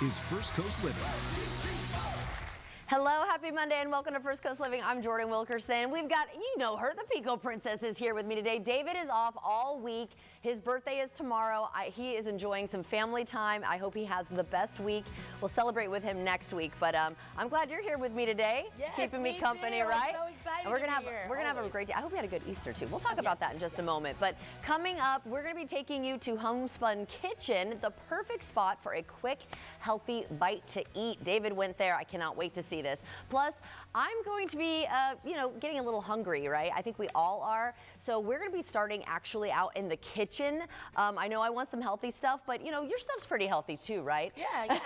is First Coast Living. Hello, happy Monday and welcome to First Coast Living. I'm Jordan Wilkerson. We've got, you know her, the Pico Princess is here with me today. David is off all week. His birthday is tomorrow. He is enjoying some family time. I hope he has the best week. We'll celebrate with him next week, but I'm glad you're here with me today, keeping me company, too. right? I'm so excited and we're gonna have a great day. I hope you had a good Easter too. We'll talk about that in just a moment. But coming up, we're gonna be taking you to Homespun Kitchen, the perfect spot for a quick, healthy bite to eat. David went there. I cannot wait to see this. Plus, I'm going to be, getting a little hungry, right? I think we all are. So we're going to be starting actually out in the kitchen. I know I want some healthy stuff, but your stuff's pretty healthy too, right? Yeah.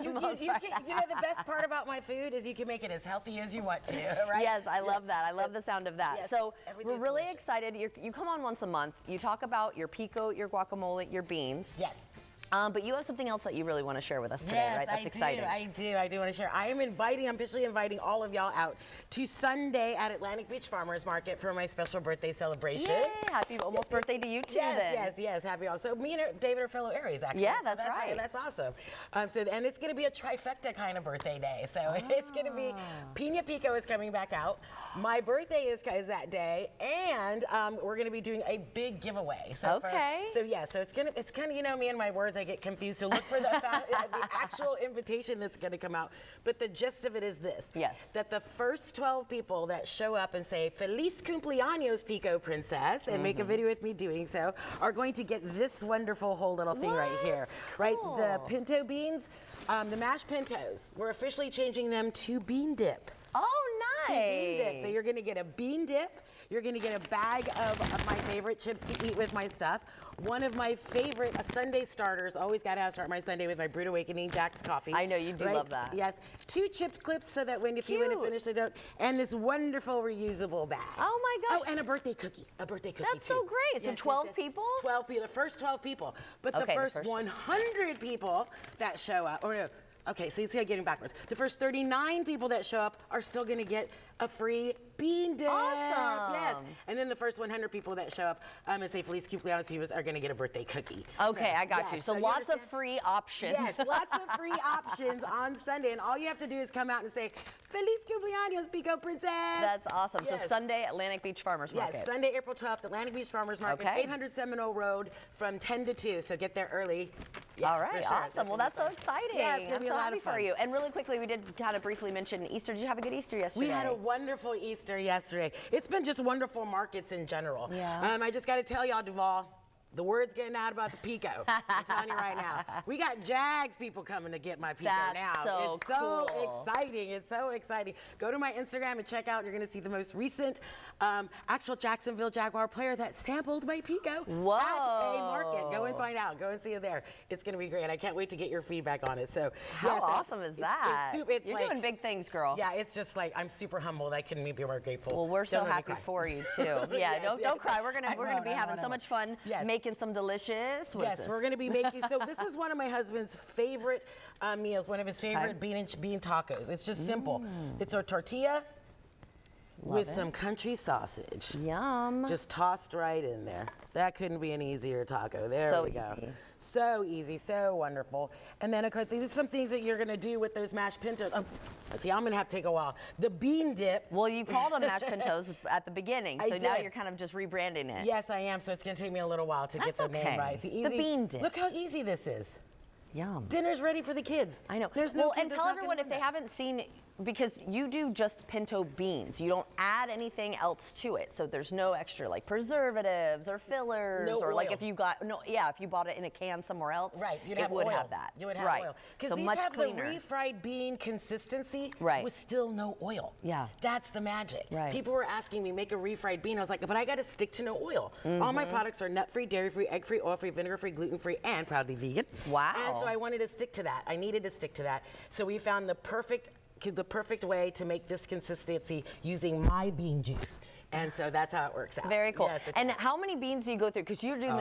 You know, the best part about my food is you can make it as healthy as you want to, right? Yes, I love that. I love the sound of that. Yes, So we're really delicious. excited. You come on once a month. You talk about your pico, your guacamole, your beans. Yes. But you have something else that you really want to share with us today, Yes, right? That's exciting. I do want to share. I'm officially inviting all of y'all out to Sunday at Atlantic Beach Farmers Market for my special birthday celebration. Yay! Happy almost birthday to you too, then. Yes, happy. So me and David are fellow Aries, actually. Yeah, So that's right. That's awesome. And it's going to be a trifecta kind of birthday day. So it's going to be Pina Pico is coming back out. My birthday is that day, and we're going to be doing a big giveaway. So So it's kind of me and my words. I get confused. So look for the actual invitation that's going to come out. But the gist of it is this: that the first 12 people that show up and say "Feliz cumpleaños, Pico Princess" and make a video with me doing so are going to get this wonderful whole little thing right here. Cool. Right, the pinto beans, the mashed pintos. We're officially changing them to bean dip. Oh, nice. To bean dip. So you're going to get a bean dip. You're going to get a bag of my favorite chips to eat with my stuff. One of my favorite Sunday starters, always got to start my Sunday with my Brewed Awakening Jack's coffee. I know you do love that. Yes. 2 chip clips so that if you want to finish the dough. And this wonderful reusable bag. Oh my gosh. Oh, and a birthday cookie. That's so great. So 12 people? 12 people. The first 12 people. But the first 100 people that show up, okay, so you see I'm getting backwards. The first 39 people that show up are still going to get a free bean dip. Awesome. Yes. And then the first 100 people that show up and say Feliz Cumpleaños people are going to get a birthday cookie. Okay, I got you. So lots of free options. Yes, lots of free options on Sunday. And all you have to do is come out and say, Feliz Cumpleaños, Pico Princess. That's awesome. Yes. So Sunday, Atlantic Beach Farmers Market. Yes, Sunday, April 12th, Atlantic Beach Farmers Market, 800 Seminole Road from 10 to 2. So get there early. Yeah, all right, sure. awesome. Well, that's so exciting. Yeah, it's going to be a lot of fun. For you. And really quickly, we did kind of briefly mention Easter. Did you have a good Easter yesterday? We had a wonderful Easter yesterday. It's been just wonderful markets in general. Yeah. I just got to tell y'all, Duval, the word's getting out about the Pico. I'm telling you right now. We got Jags people coming to get my Pico now. So it's so exciting. It's so exciting. Go to my Instagram and check out. You're going to see the most recent actual Jacksonville Jaguar player that sampled my Pico at a market. Go and find out. Go and see it there. It's going to be great. I can't wait to get your feedback on it. So how awesome is that? You're like, doing big things, girl. Yeah, it's just like I'm super humbled. I couldn't be more grateful. Well, we're so happy for you too. Yeah, don't cry. We're gonna be having so much fun making some delicious. Yes, we're gonna be making. So this is one of my husband's favorite meals. One of his favorite bean tacos. It's just simple. It's a tortilla with some country sausage. Yum. Just tossed right in there. That couldn't be an easier taco. There we go. So easy, so wonderful. And then, of course, these are some things that you're going to do with those mashed pintos. See, I'm going to have to take a while. The bean dip. Well, you called them mashed pintos at the beginning, so now you're kind of just rebranding it. Yes, I am. So it's going to take me a little while to get the name right. See, easy. The bean dip. Look how easy this is. Yum. Dinner's ready for the kids. I know. There's no and tell everyone if they haven't seen, because you do just pinto beans. You don't add anything else to it. So there's no extra like preservatives or fillers or like if you bought it in a can somewhere else, it would have that. You would have oil. Because these have the refried bean consistency with still no oil. Yeah. That's the magic. Right. People were asking me, make a refried bean. I was like, but I got to stick to no oil. All my products are nut-free, dairy-free, egg-free, oil-free, vinegar-free, gluten-free, and proudly vegan. Wow. And so I wanted to stick to that. I needed to stick to that. So we found the perfect way to make this consistency using my bean juice. And so that's how it works out. Very cool. Yes, and how many beans do you go through? Because you're doing,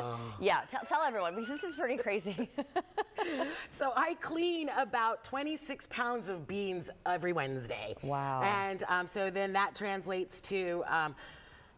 tell everyone, because this is pretty crazy. So I clean about 26 pounds of beans every Wednesday. Wow. And so then that translates to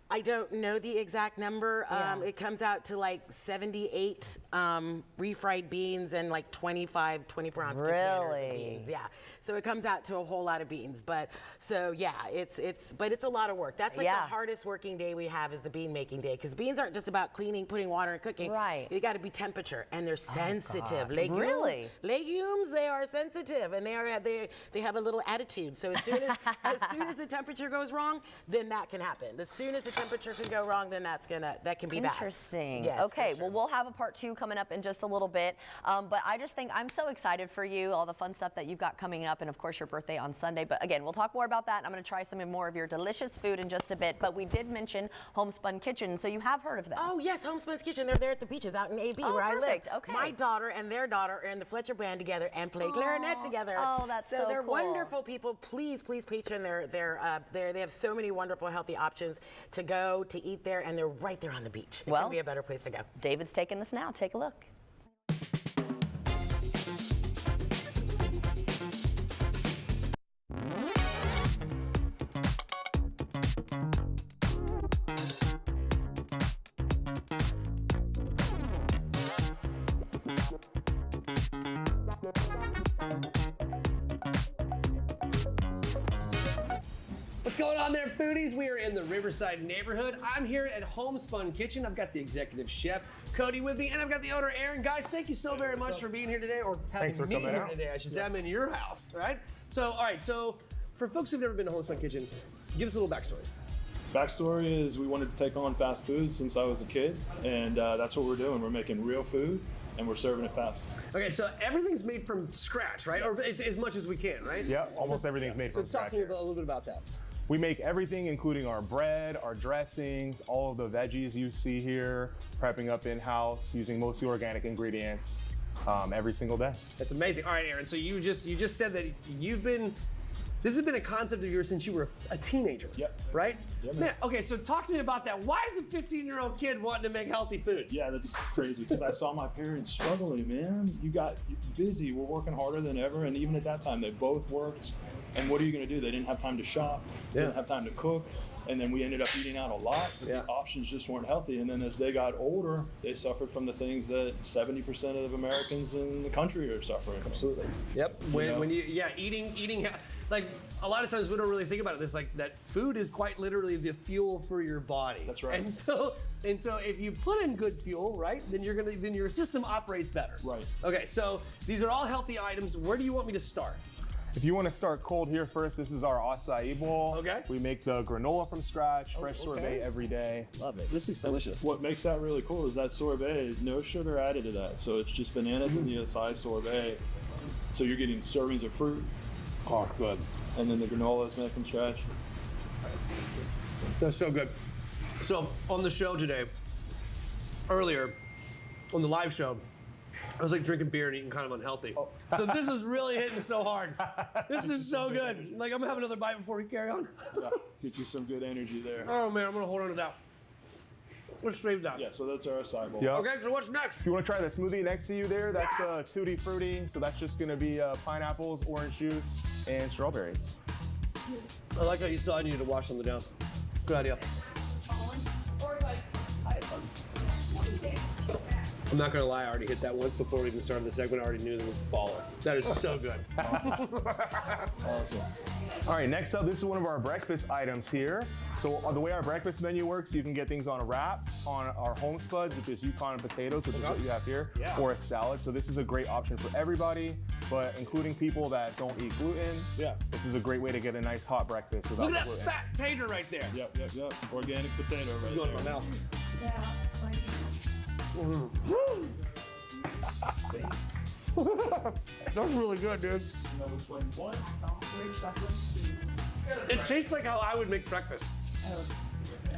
I don't know the exact number. It comes out to like 78 refried beans and like 24 ounce containers of beans. Yeah. So it comes out to a whole lot of beans. But so yeah, it's a lot of work. That's like the hardest working day we have is the bean making day, because beans aren't just about cleaning, putting water and cooking. Right. You got to be temperature, and they're sensitive. Really? Legumes, they are sensitive, and they have a little attitude. So as soon as the temperature goes wrong, then that can happen. As soon as the temperature can go wrong, then that can be bad. Interesting. Yes, okay, for sure. well, we'll have a part 2 coming up in just a little bit. But I just think I'm so excited for you, all the fun stuff that you've got coming up, and of course your birthday on Sunday. But again, we'll talk more about that. I'm going to try some more of your delicious food in just a bit. But we did mention Homespun Kitchen, so you have heard of them. Oh yes, Homespun's Kitchen. They're there at the beaches out in AB where perfect. I live. Okay. My daughter and their daughter are in the Fletcher band together and play clarinet together. Oh, that's so they're cool. wonderful people. Please patron they have so many wonderful healthy options to go to eat there, and they're right there on the beach. It couldn't be a better place to go. David's taking us now. Take a look. What's going on there, foodies? We are in the Riverside neighborhood. I'm here at Homespun Kitchen. I've got the executive chef, Cody, with me, and I've got the owner, Aaron. Guys, thank you so very much for being here today, or having me here today, I should say. I'm in your house, right? So, all right, so for folks who've never been to Homespun Kitchen, give us a little backstory. Backstory is we wanted to take on fast food since I was a kid, and that's what we're doing. We're making real food, and we're serving it fast. Okay, so everything's made from scratch, right? Or it's as much as we can, right? Yeah, almost everything's made So from talk scratch. to me a little bit about that. We make everything, including our bread, our dressings, all of the veggies you see here, prepping up in-house, using mostly organic ingredients every single day. That's amazing. All right, Aaron, so you just said that this has been a concept of yours since you were a teenager. Yep. Right? Yep. Man, okay, so talk to me about that. Why is a 15-year-old kid wanting to make healthy food? Yeah, that's crazy because I saw my parents struggling, man. You're busy. We're working harder than ever, and even at that time, they both worked. And what are you going to do? They didn't have time to shop, didn't have time to cook, and then we ended up eating out a lot. Yeah. The options just weren't healthy. And then as they got older, they suffered from the things that 70% of Americans in the country are suffering from. Absolutely. Yep. Eating. Like a lot of times we don't really think about it. This like that food is quite literally the fuel for your body. That's right. And so if you put in good fuel, right, then your system operates better. Right. Okay. So these are all healthy items. Where do you want me to start? If you want to start cold here first, this is our acai bowl. Okay. We make the granola from scratch, fresh sorbet every day. Love it. This is delicious. What makes that really cool is that sorbet is no sugar added to that. So it's just bananas and the acai sorbet. So you're getting servings of fruit. Oh, good. And then the granola is made from scratch. That's so good. So on the show today, earlier, on the live show, I was like drinking beer and eating kind of unhealthy. So this is really hitting so hard. This is so good. Like I'm gonna have another bite before we carry on. Yeah, get you some good energy there. Oh man, I'm gonna hold on to that. Let's save that. Yeah, so that's our acai bowl. Yep. Okay, so what's next? If you want to try the smoothie next to you there, that's Tutti Frutti. So that's just going to be pineapples, orange juice, and strawberries. I like how you saw I needed to wash something down. Good idea. I'm not gonna lie, I already hit that once before we even started the segment. I already knew it was baller. That is so good. Awesome. All right, next up, this is one of our breakfast items here. So the way our breakfast menu works, you can get things on wraps, on our home spuds, which is Yukon potatoes, which is what you have here, or a salad. So this is a great option for everybody, but including people that don't eat gluten. Yeah. This is a great way to get a nice hot breakfast without Look at the that gluten. fat tater right there. Yep. Organic potato It's right going in there. my mouth. That's really good, dude. It tastes like how I would make breakfast.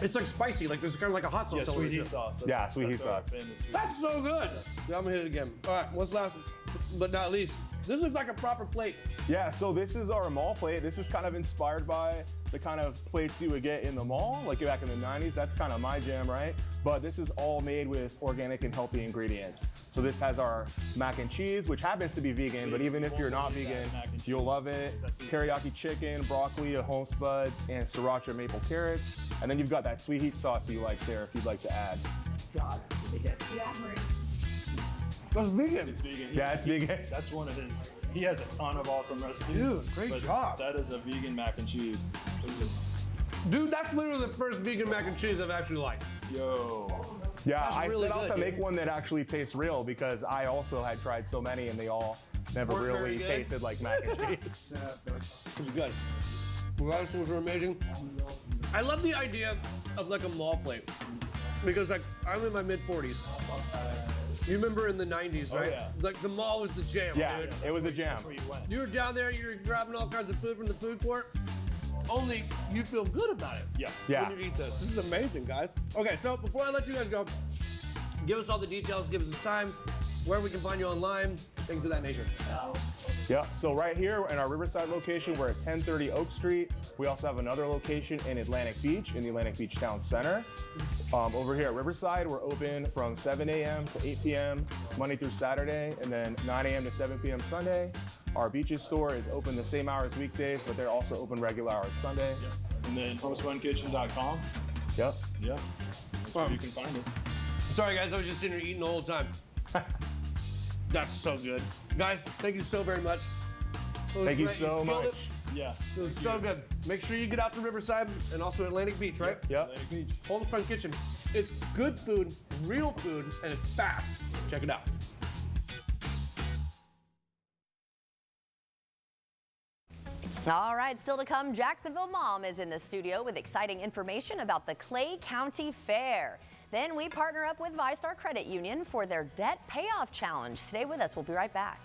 It's like spicy, like there's kind of like a hot sauce. Yeah, over sweet it, heat too. sauce. Yeah, sweet heat That's our sauce. famous sweet That's so good. Yeah, I'm gonna hit it again. All right, what's last but not least? This looks like a proper plate. Yeah, so this is our mall plate. This is kind of inspired by the kind of plates you would get in the mall, like back in the 90s. That's kind of my jam, right? But this is all made with organic and healthy ingredients. So this has our mac and cheese, which happens to be vegan, but even if you're not vegan, you'll love it. Teriyaki chicken, broccoli, homespuds, and sriracha maple carrots. And then you've got that sweet heat sauce you like there if you'd like to add. God, that's vegan. It's vegan. Yeah, it's vegan. That's one of his. He has a ton of awesome recipes. Dude, great but job. That is a vegan mac and cheese. Dude, that's literally the first vegan mac and cheese I've actually liked. Yo. Yeah, That's I really set out good, to dude. make one that actually tastes real because I also had tried so many and they all never Weren't very really good. tasted like mac and cheese. It was good. The radishes were amazing. I love the idea of like a mall plate because like I'm in my mid 40s. You remember in the 90s, right? yeah. Like the mall was the jam, Yeah, dude. it was a jam. Where you went. You were down there, you were grabbing all kinds of food from the food court. Only you feel good about it. Yeah. Yeah. When you eat this. This is amazing, guys. Okay, so before I let you guys go, give us all the details, give us the times, where we can find you online, things of that nature. Yeah, so right here in our Riverside location, we're at 1030 Oak Street. We also have another location in Atlantic Beach, in the Atlantic Beach Town Center. Over here at Riverside, we're open from 7 a.m. to 8 p.m. Monday through Saturday, and then 9 a.m. to 7 p.m. Sunday. Our Beaches store is open the same hours weekdays, but they're also open regular hours Sunday. And then homespunkitchen.com. Yep. Yeah. That's where you can find it. Sorry, guys, I was just sitting here eating the whole time. That's so good. Guys, thank you so very much. It was Thank you great. so killed much. It. Yeah. It was so good. Make sure you get out to Riverside and also Atlantic Beach, right? Yep. Atlantic Beach. Homespun Kitchen. It's good food, real food, and it's fast. Check it out. All right, still to come, Jacksonville Mom is in the studio with exciting information about the Clay County Fair. Then we partner up with VyStar Credit Union for their Debt Payoff Challenge. Stay with us. We'll be right back.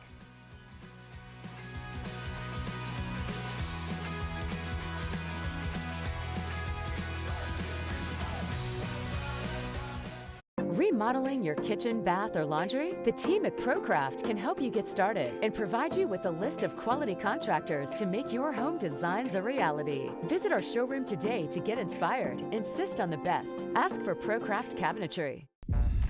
Remodeling your kitchen, bath, or laundry? The team at ProCraft can help you get started and provide you with a list of quality contractors to make your home designs a reality. Visit our showroom today to get inspired. Insist on the best. Ask for ProCraft Cabinetry.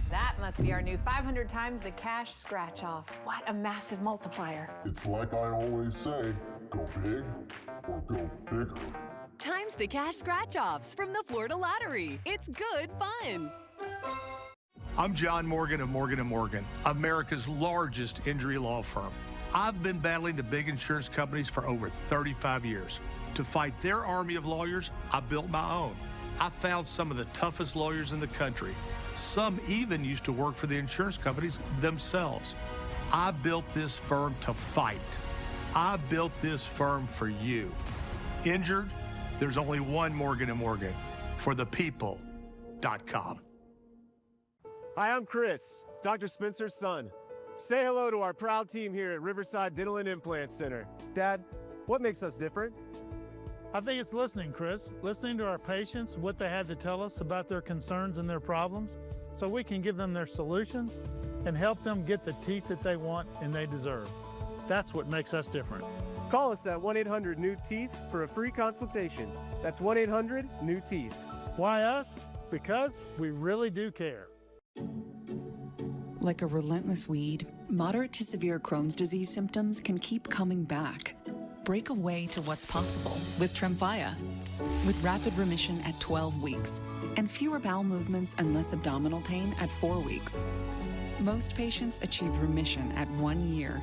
That must be our new 500 times the cash scratch off. What a massive multiplier. It's like I always say, go big or go bigger. Times the cash scratch-offs from the Florida Lottery. It's good fun. I'm John Morgan of Morgan & Morgan, America's largest injury law firm. I've been battling the big insurance companies for over 35 years. To fight their army of lawyers, I built my own. I found some of the toughest lawyers in the country. Some even used to work for the insurance companies themselves. I built this firm to fight. I built this firm for you. Injured? There's only one Morgan & Morgan. For the people.com. Hi, I'm Chris, Dr. Spencer's son. Say hello to our proud team here at Riverside Dental and Implant Center. Dad, what makes us different? I think it's listening, Chris. Listening to our patients, what they had to tell us about their concerns and their problems, so we can give them their solutions and help them get the teeth that they want and they deserve. That's what makes us different. Call us at 1-800-NEW-TEETH for a free consultation. That's 1-800-NEW-TEETH. Why us? Because we really do care. Like a relentless weed, moderate to severe Crohn's disease symptoms can keep coming back. Break away to what's possible with Tremfya. With rapid remission at 12 weeks and fewer bowel movements and less abdominal pain at 4 weeks. Most patients achieve remission at 1 year,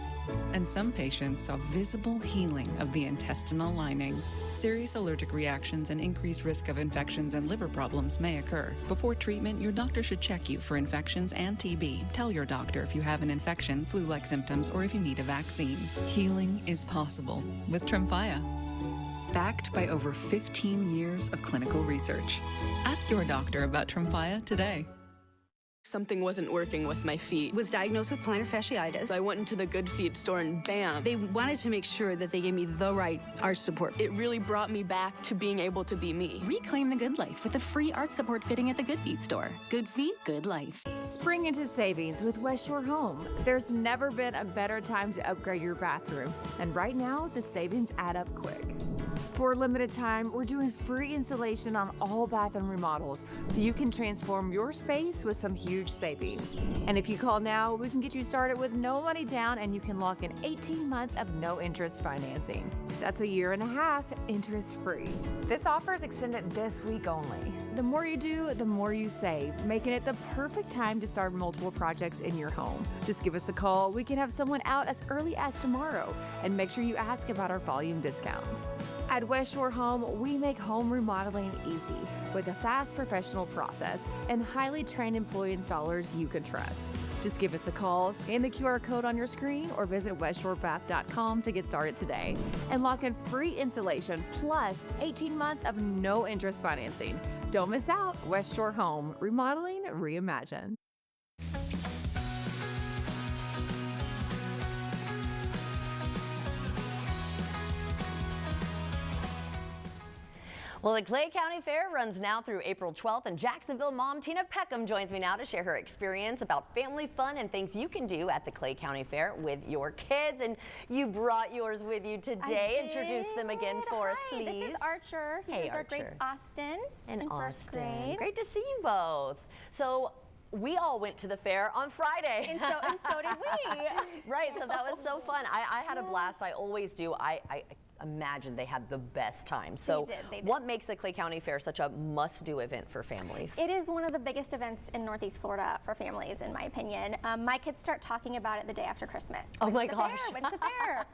and some patients saw visible healing of the intestinal lining. Serious allergic reactions and increased risk of infections and liver problems may occur. Before treatment, your doctor should check you for infections and TB. Tell your doctor if you have an infection, flu-like symptoms, or if you need a vaccine. Healing is possible with Tremfya. Backed by over 15 years of clinical research. Ask your doctor about Tremfya today. Something wasn't working with my feet. Was diagnosed with plantar fasciitis. So I went into the Good Feet store and bam. They wanted to make sure that they gave me the right arch support. It really brought me back to being able to be me. Reclaim the good life with a free arch support fitting at the Good Feet store. Good feet, good life. Spring into savings with West Shore Home. There's never been a better time to upgrade your bathroom. And right now, the savings add up quick. For a limited time, we're doing free installation on all bathroom remodels, so you can transform your space with some huge savings. And if you call now, we can get you started with no money down, and you can lock in 18 months of no interest financing. That's a year and a half interest-free. This offer is extended this week only. The more you do, the more you save, making it the perfect time to start multiple projects in your home. Just give us a call. We can have someone out as early as tomorrow, and make sure you ask about our volume discounts. At West Shore Home, we make home remodeling easy with a fast professional process and highly trained employee installers you can trust. Just give us a call, scan the QR code on your screen, or visit westshorebath.com to get started today and lock in free installation plus 18 months of no interest financing. Don't miss out. West Shore Home, remodeling reimagined. Well, the Clay County Fair runs now through April 12th, and Jacksonville mom Tina Peckham joins me now to share her experience about family fun and things you can do at the Clay County Fair with your kids. And you brought yours with you today. Introduce them again for us, please. This is Archer. He's Hey, our grade Archer. Austin in first grade. Great to see you both. So we all went to the fair on Friday. And so did we. Right, so that was so fun. I had a blast. I always do. I imagine they had the best time. So They did. what makes the Clay County Fair such a must-do event for families? It is one of the biggest events in Northeast Florida for families, in my opinion. My kids start talking about it the day after Christmas. Oh my When's the gosh. fair? When's the fair?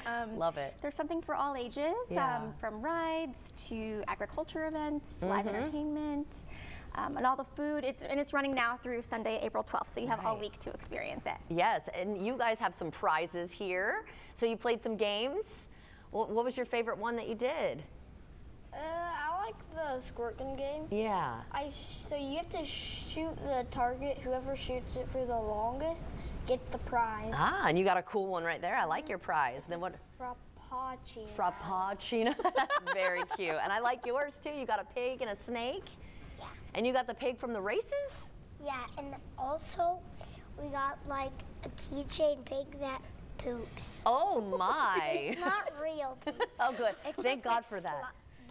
And, Love it. There's something for all ages, Yeah. from rides to agriculture events, live entertainment. And all the food, it's running now through Sunday, April 12th, so you have all week to experience it. Yes, and you guys have some prizes here. So you played some games. What was your favorite one that you did? I like the squirt gun game. Yeah. So you have to shoot the target. Whoever shoots it for the longest gets the prize. Ah, and you got a cool one right there. I like your prize. Then what? Frappuccino. Frappuccino. That's very cute. And I like yours too. You got a pig and a snake. Yeah. And you got the pig from the races? Yeah, and also we got like a keychain pig that poops. Oh my. It's not real poop. Oh good. It's Thank just God like for that.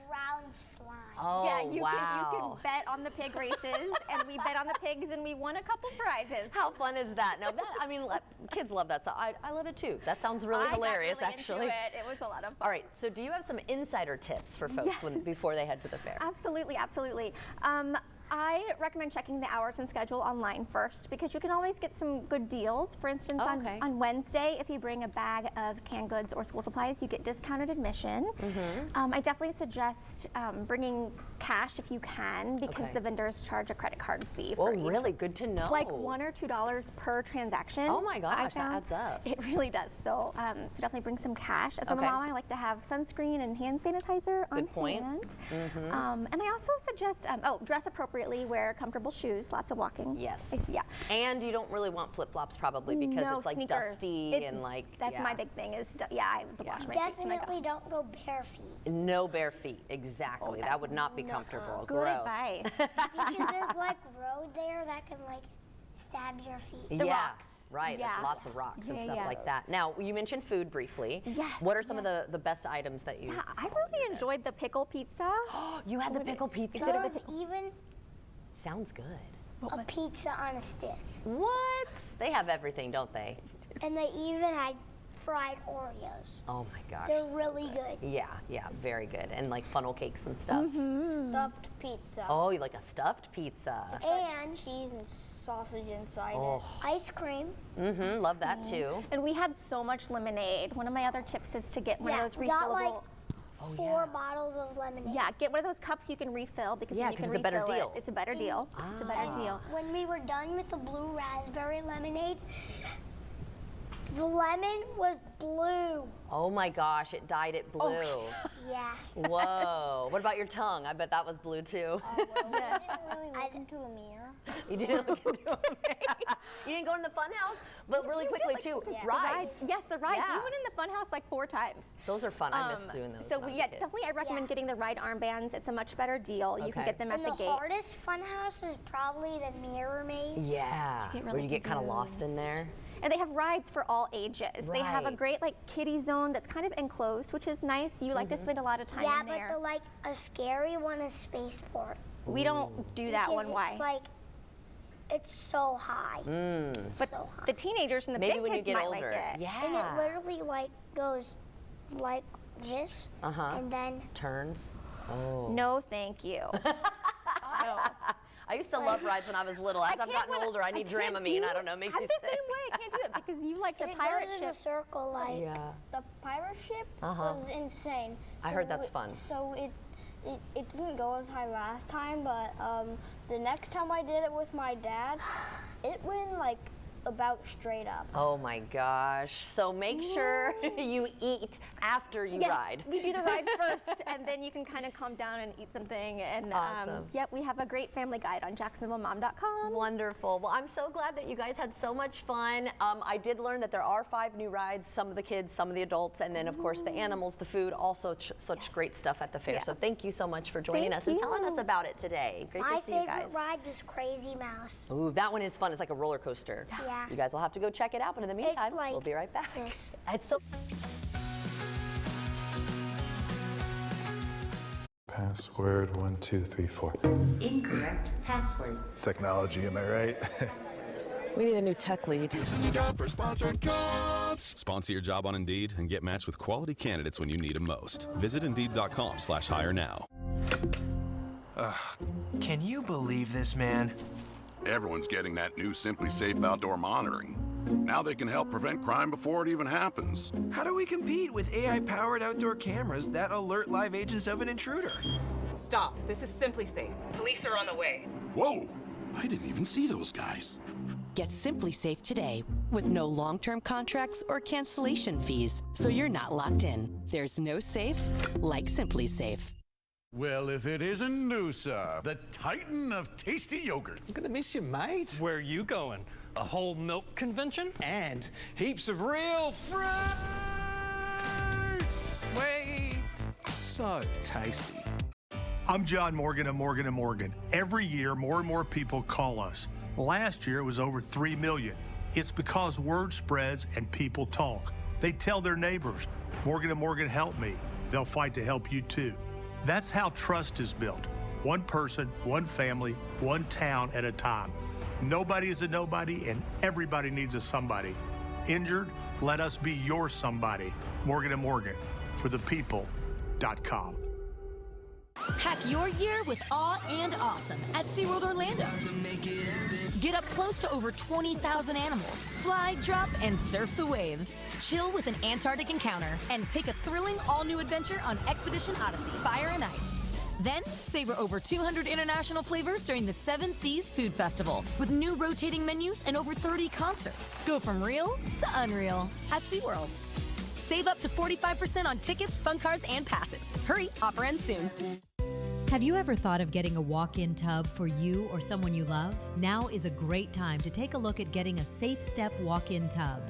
Brown slime. Oh, Yeah, you wow. can bet on the pig races, and we bet on the pigs, and we won a couple prizes. How fun is that? Now that, I mean, kids love that stuff. I love it too. That sounds really hilarious, I got really actually. into it. It was a lot of fun. All right, so do you have some insider tips for folks before they head to the fair? Absolutely, absolutely. I recommend checking the hours and schedule online first because you can always get some good deals. For instance, on Wednesday, if you bring a bag of canned goods or school supplies, you get discounted admission. I definitely suggest bringing cash if you can because the vendors charge a credit card fee. Oh, for each. really? Good to know. Like $1 or $2 per transaction. Oh my gosh, I that found. adds up. It really does. So definitely bring some cash. As a mom, I like to have sunscreen and hand sanitizer on hand. And I also suggest, dress appropriately, wear comfortable shoes, lots of walking. Yes. Yeah. And you don't really want flip-flops probably because No, it's like sneakers. dusty and like, That's my big thing is, I have to wash my feet. Definitely don't go bare feet. No bare feet, exactly. That would not be comfortable. Good Gross. advice. Because there's like road there that can like stab your feet. The rocks. Right, Yeah. there's lots of rocks and Yeah, stuff yeah. like that. Now, you mentioned food briefly. Yes. What are some of the best items that you I really enjoyed the pickle pizza. You had the pickle pizza? There's even Sounds good. a pizza on a stick. What? They have everything, don't they? And they even had fried Oreos. Oh my gosh. They're so really good. Yeah, very good. And like funnel cakes and stuff. Stuffed pizza. Oh, you like a stuffed pizza. And cheese and sausage inside Oh. it. Ice cream. Love that too. And we had so much lemonade. One of my other tips is to get one of those we got refillable. like 4 bottles of lemonade. Yeah, get one of those cups you can refill because Yeah, then you 'cause can it's a better refill deal. it. It's a better deal. It's a better deal. When we were done with the blue raspberry lemonade, the lemon was blue Oh my gosh, it dyed it blue. Yeah. Whoa. What about your tongue? I bet that was blue too. I didn't really look into a mirror. You didn't look into a mirror. You didn't go in the fun house? But really quickly too, rides. Yes, the rides. Yeah. We went in the fun house like 4 times. Those are fun. I miss doing those. So when I was a kid. definitely I recommend getting the ride armbands. It's a much better deal. You can get them at the gate. The hardest fun house is probably the mirror maze. Yeah, where you get kind of lost in there. And they have rides for all ages. They have a great like kiddie zone that's kind of enclosed, which is nice. You like to spend a lot of time in there. Yeah, but a scary one is Spaceport. We don't do that one. Why? It's so high. But so high. The teenagers and the Maybe big when kids you get might older. like it. Yeah. And it literally goes like this, and then turns. Oh. No, thank you. No. I used to love rides when I was little. As I've gotten older, I need Dramamine. I don't know, it makes me sick. I'm the same way. I can't do it because you like the pirate goes ship. in a circle like. Yeah. The pirate ship was insane. I heard that's fun. So it didn't go as high last time, but the next time I did it with my dad, it went like about straight up. Oh my gosh. So make sure you eat after you ride. We do the rides first, and then you can kind of calm down and eat something. And awesome. We have a great family guide on JacksonvilleMom.com. Wonderful. Well, I'm so glad that you guys had so much fun. I did learn that there are 5 new rides, some of the kids, some of the adults, and then of course the animals, the food, also such great stuff at the fair. So thank you so much for joining us and telling us about it today. Great to see you guys. My favorite ride is Crazy Mouse. Ooh, that one is fun. It's like a roller coaster. Yeah. You guys will have to go check it out, but in the meantime, we'll be right back. It's so Password 1, 2, 3, 4. Incorrect password. Technology, am I right? We need a new tech lead. This is the job for Sponsored Jobs. Sponsor your job on Indeed and get matched with quality candidates when you need them most. Visit Indeed.com/hire now. Can you believe this, man? Everyone's getting that new Simply Safe outdoor monitoring. Now they can help prevent crime before it even happens. How do we compete with AI-powered outdoor cameras that alert live agents of an intruder? Stop. This is Simply Safe. Police are on the way. Whoa! I didn't even see those guys. Get Simply Safe today with no long-term contracts or cancellation fees, so you're not locked in. There's no safe like Simply Safe. Well, if it isn't Noosa, the titan of tasty yogurt. I'm gonna miss you, mate. Where are you going? A whole milk convention? And heaps of real fruit! Wait! So tasty. I'm John Morgan of Morgan & Morgan. Every year, more and more people call us. Last year, it was over 3 million. It's because word spreads and people talk. They tell their neighbors, Morgan & Morgan helped me. They'll fight to help you too. That's how trust is built. One person, one family, one town at a time. Nobody is a nobody and everybody needs a somebody. Injured? Let us be your somebody. Morgan & Morgan, for the people.com. Pack your year with awe and awesome at SeaWorld Orlando. Get up close to over 20,000 animals. Fly, drop, and surf the waves. Chill with an Antarctic encounter and take a thrilling all-new adventure on Expedition Odyssey, Fire and Ice. Then, savor over 200 international flavors during the Seven Seas Food Festival with new rotating menus and over 30 concerts. Go from real to unreal at SeaWorld. Save up to 45% on tickets, fun cards, and passes. Hurry, offer ends soon. Have you ever thought of getting a walk-in tub for you or someone you love? Now is a great time to take a look at getting a SafeStep walk-in tub.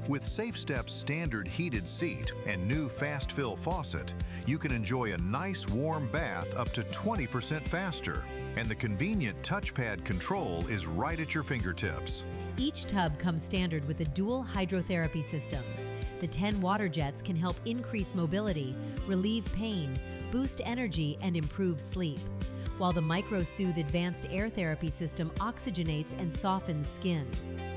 With SafeStep's standard heated seat and new fast fill faucet, you can enjoy a nice warm bath up to 20% faster. And the convenient touchpad control is right at your fingertips. Each tub comes standard with a dual hydrotherapy system. The 10 water jets can help increase mobility, relieve pain, boost energy, and improve sleep, while the MicroSoothe advanced air therapy system oxygenates and softens skin.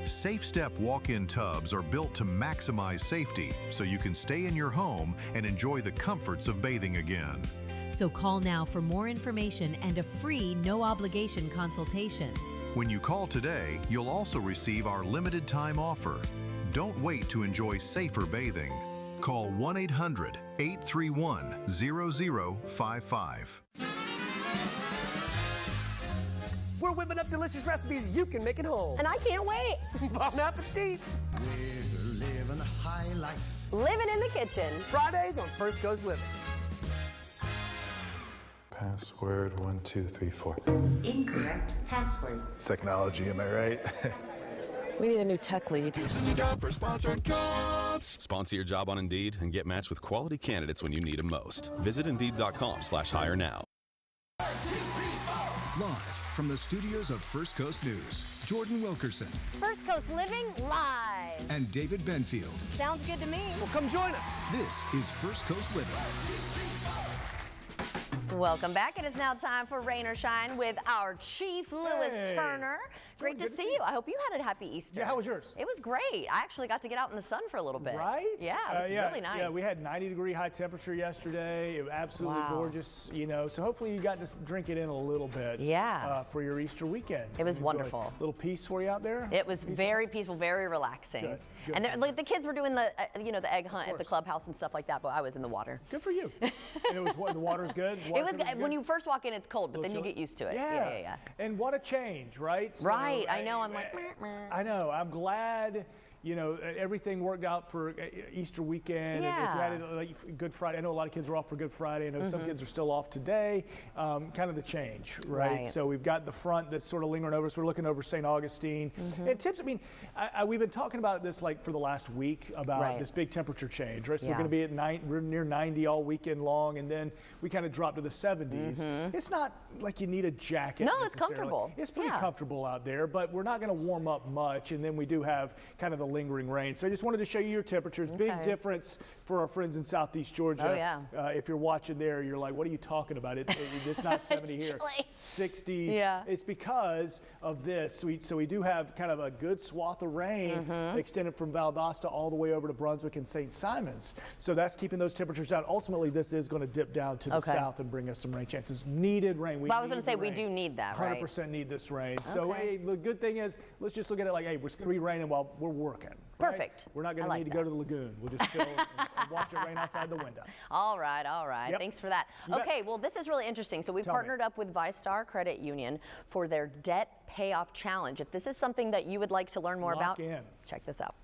SafeStep walk-in tubs are built to maximize safety so you can stay in your home and enjoy the comforts of bathing again. So call now for more information and a free no-obligation consultation. When you call today, you'll also receive our limited time offer. Don't wait to enjoy safer bathing. Call 1-800-831-0055. We're whipping up delicious recipes you can make at home. And I can't wait. Bon appetit. We're living a high life. Living in the Kitchen. Fridays on First Coast Living. Password 1234. Incorrect password. Technology, am I right? We need a new tech lead. This is a job for Sponsored Jobs. Sponsor your job on Indeed and get matched with quality candidates when you need them most. Visit Indeed.com/hire now. Live from the studios of First Coast News, Jordan Wilkerson First Coast Living live. and David Benfield. Sounds good to me. Well, come join us. This is First Coast Living. Welcome back. It is now time for Rain or Shine with our Chief Lewis Hey. Turner. Great to see you. I hope you had a happy Easter. Yeah, how was yours? It was great. I actually got to get out in the sun for a little bit. Right? Yeah, it was really nice. Yeah, we had 90-degree high temperature yesterday. It was absolutely gorgeous, you know. So hopefully you got to drink it in a little bit. Yeah. For your Easter weekend. It was Enjoy. wonderful. Little peace for you out there? It was very peaceful, very relaxing. Good, good. And like the kids were doing the, the egg hunt at the clubhouse and stuff like that, but I was in the water. Good for you. And it was the water's good. It was good. When you first walk in, it's cold, but then you get used to it. Yeah. And what a change, right? So, Right. I know. I'm like. I know. I'm glad. You know, everything worked out for Easter weekend. Yeah. And if you had it, like Good Friday, I know a lot of kids are off for Good Friday. I know some kids are still off today. Kind of the change, right? So we've got the front that's sort of lingering over. So we're looking over St. Augustine. And tips, I mean, we've been talking about this like for the last week about this big temperature change, right? So we're going to be at we're near 90 all weekend long, and then we kind of drop to the 70s. It's not like you need a jacket. No, it's comfortable. It's pretty comfortable out there, but we're not going to warm up much. And then we do have kind of the lingering rain. So I just wanted to show you your temperatures. Big difference for our friends in Southeast Georgia. Oh, yeah. If you're watching there, you're like, what are you talking about? It's not 70 It's here. chilly. 60s. Yeah. It's because of this. So we do have kind of a good swath of rain extended from Valdosta all the way over to Brunswick and St. Simons. So that's keeping those temperatures down. Ultimately, this is going to dip down to the south and bring us some rain chances. Needed rain. But I was going to say, we do need that, right? 100% need this rain. So hey, the good thing is, let's just look at it like, hey, it's going to be raining while we're working. Right? Perfect. We're not going to need to go to the lagoon. We'll just chill and watch it rain outside the window. All right. Yep. Thanks for that. You bet. Okay, well, this is really interesting. So we Tell me. partnered up with ViStar Credit Union for their Debt Payoff Challenge. If this is something that you would like to learn more Lock about, in. check this out.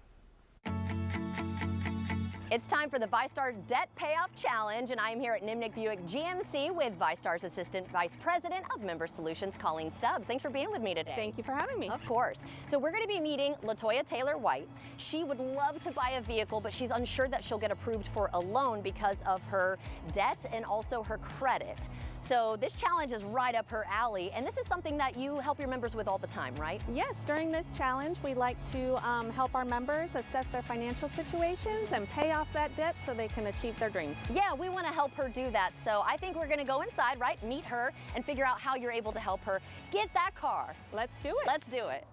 It's time for the ViStar Debt Payoff Challenge, and I am here at Nimnik Buick GMC with ViStar's Assistant Vice President of Member Solutions, Colleen Stubbs. Thanks for being with me today. Thank you for having me. Of course. So we're going to be meeting LaToya Taylor-White. She would love to buy a vehicle, but she's unsure that she'll get approved for a loan because of her debt and also her credit. So this challenge is right up her alley, and this is something that you help your members with all the time, right? Yes, during this challenge, we like to help our members assess their financial situations and pay off that debt so they can achieve their dreams. Yeah, we want to help her do that. So I think we're going to go inside, right, meet her, and figure out how you're able to help her get that car. Let's do it. Let's do it.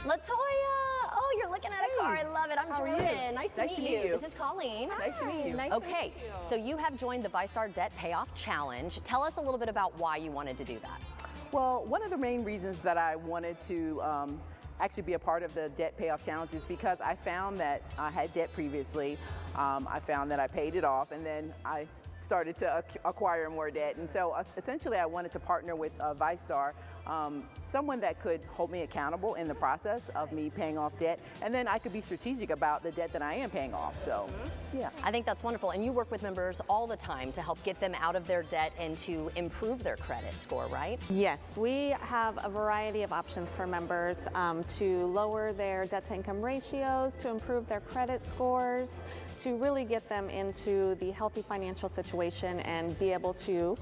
LaToya! Oh, you're looking at a car. I love it. I'm Jordan. Nice to meet you. This is Colleen. Nice to meet you. Nice Okay, to meet you. so you have joined the ViStar Debt Payoff Challenge. Tell us a little bit about why you wanted to do that. Well, one of the main reasons that I wanted to actually be a part of the Debt Payoff Challenge is because I found that I had debt previously. I found that I paid it off, and then I started to acquire more debt. And so essentially I wanted to partner with ViStar, someone that could hold me accountable in the process of me paying off debt, and then I could be strategic about the debt that I am paying off. So, yeah. I think that's wonderful. And you work with members all the time to help get them out of their debt and to improve their credit score, right? Yes, we have a variety of options for members to lower their debt-to-income ratios, to improve their credit scores, to really get them into the healthy financial situation and be able to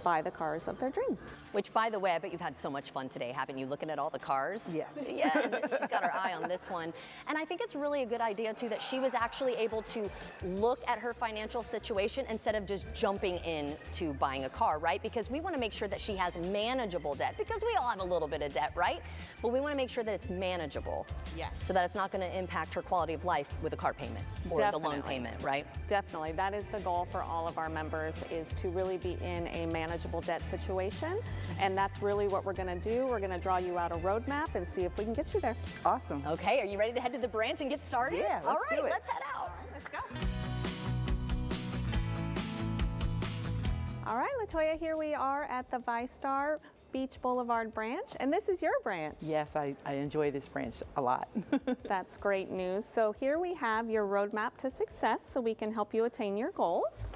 buy the cars of their dreams. Which, by the way, I bet you've had so much fun today, haven't you, looking at all the cars? Yes. Yeah, and she's got her eye on this one. And I think it's really a good idea, too, that she was actually able to look at her financial situation instead of just jumping in to buying a car, right? Because we want to make sure that she has manageable debt, because we all have a little bit of debt, right? But we want to make sure that it's manageable. Yes. So that it's not going to impact her quality of life with a car payment or the loan payment, right? Definitely. That is the goal for all of our members, is to really be in a manageable debt situation. And that's really what we're going to do. We're going to draw you out a roadmap and see if we can get you there. Awesome. Okay, are you ready to head to the branch and get started? Yeah, let's all right, do it. let's head out. Let's go. All right, LaToya, here we are at the ViStar Beach Boulevard branch, and this is your branch. Yes, I enjoy this branch a lot. That's great news. So here we have your roadmap to success so we can help you attain your goals.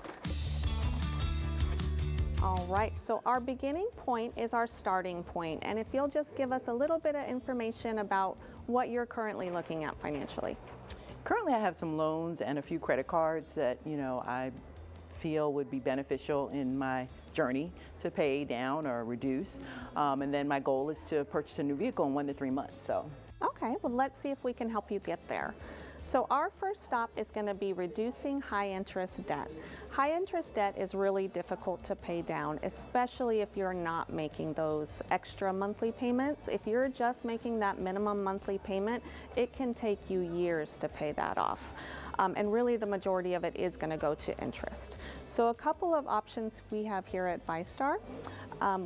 All right, so our beginning point is our starting point, and if you'll just give us a little bit of information about what you're currently looking at financially. Currently, I have some loans and a few credit cards that, I feel would be beneficial in my journey to pay down or reduce. And then my goal is to purchase a new vehicle in 1 to 3 months. So. Okay, well, let's see if we can help you get there. So our first stop is going to be reducing high interest debt. High interest debt is really difficult to pay down, especially if you're not making those extra monthly payments. If you're just making that minimum monthly payment, it can take you years to pay that off. And really the majority of it is going to go to interest. So a couple of options we have here at VyStar.